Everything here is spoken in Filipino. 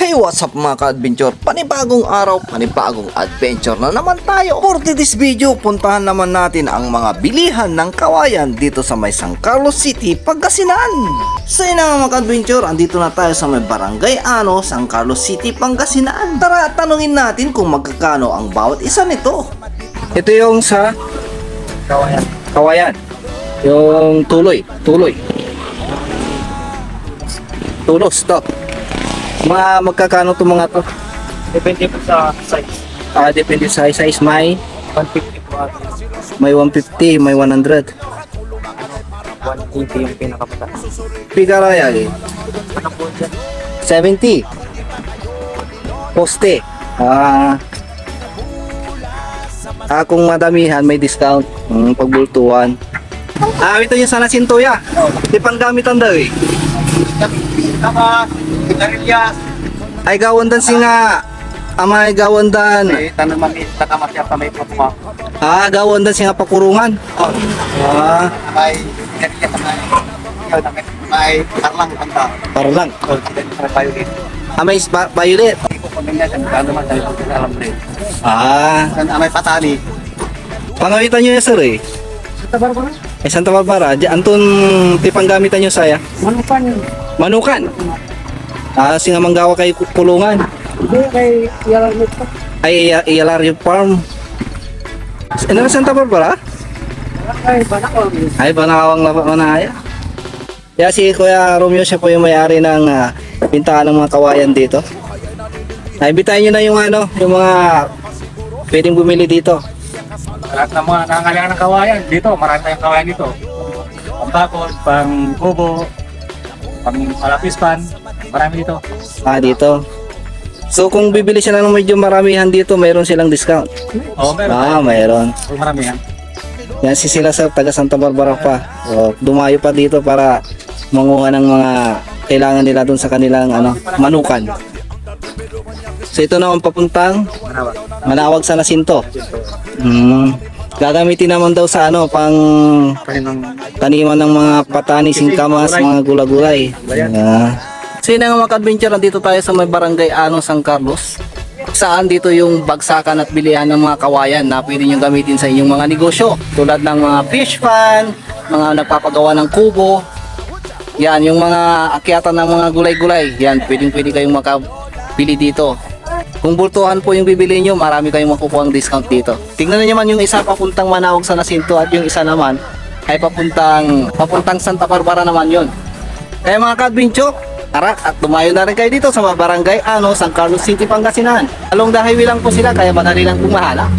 Hey, what's up mga ka-adventure? Panibagong araw, panibagong adventure na naman tayo. For this video, puntahan naman natin ang mga bilihan ng kawayan dito sa may San Carlos City, Pangasinan. So yun nga mga ka-adventure, andito na tayo sa may Barangay Ano, San Carlos City, Pangasinan. Tara, tanungin natin kung magkakano ang bawat isa nito. Ito yung sa kawayan. Yung tuloy. Tulos to. Magkakano to mga to? Depende po sa size. Depende sa size. May 150 po at may 150, may 100. 180 yung pinakapataas. Pigaraya eh. Ano po dyan? 70. Poste. Kung madamihan may discount. Pagbultuhan. Ito yung sana sintoya. Di panggamitan daw eh. Tama, Garillas. Ay gawandan singa. Amay gawandan. Tanaman takamat siya pa may papuha. Gawandan singa pakurungan. May Garillas na may Tarlang kanta. Para lang. May violet. May violet. Hindi ko pamilya siya. Kano man tayo alam rin. May patani. Pangawitan nyo yan sir eh. Sa Barbara? Santa Barbara. Anton tipanggamitan nyo saya. Manukan. Singa manggawa kay kulungan. Hindi, kay Yalarmit pa. Ay Ilario Farm. Ano Santa Barbara? Ay, Banakawang. Ay Banakawang manaya. Yeah, si Kuya Romeo siya po yung may-ari ng pintahan ng mga kawayan dito. Ay bitayin niyo na yung yung mga pwedeng bumili dito. Lahat ng mga nangangailangan ng kawayan dito, marami tayong kawayan dito. Pang bakod, pang kubo, pang palapispan, marami dito. Dito. So kung bibili sila ng medyo maramihan dito, mayroon silang discount. Oo, meron. Mayroon. Marami yan. Yan sila sa taga Santa Barbara pa. So, dumayo pa dito para manguha ng mga kailangan nila dun sa kanilang manukan. So ito naman papuntang Manawag sa Nasinto. Gagamitin naman daw sa pang taniman ng mga patani, singkamas, mga gulay-gulay. So yun nga mga ka-adventure, dito tayo sa may Barangay Ano, San Carlos. Saan dito yung bagsakan at bilihan ng mga kawayan na pwede nyo gamitin sa inyong mga negosyo. Tulad ng mga fish pan, mga nagpapagawa ng kubo. Yan, yung mga akyatan ng mga gulay-gulay. Yan, pwede kayong makabili dito. Kung bultuhan po yung bibili nyo, marami kayong makukuha ang discount dito. Tingnan nyo naman yung isa papuntang Manawag sa Nasinto at yung isa naman ay papuntang Santa Barbara naman yun. Kaya mga ka-adventure, tara at tumayo na rin kayo dito sa mga Barangay Ano, San Carlos City, Pangasinan. Along the highway lang po sila kaya madali lang pumahala.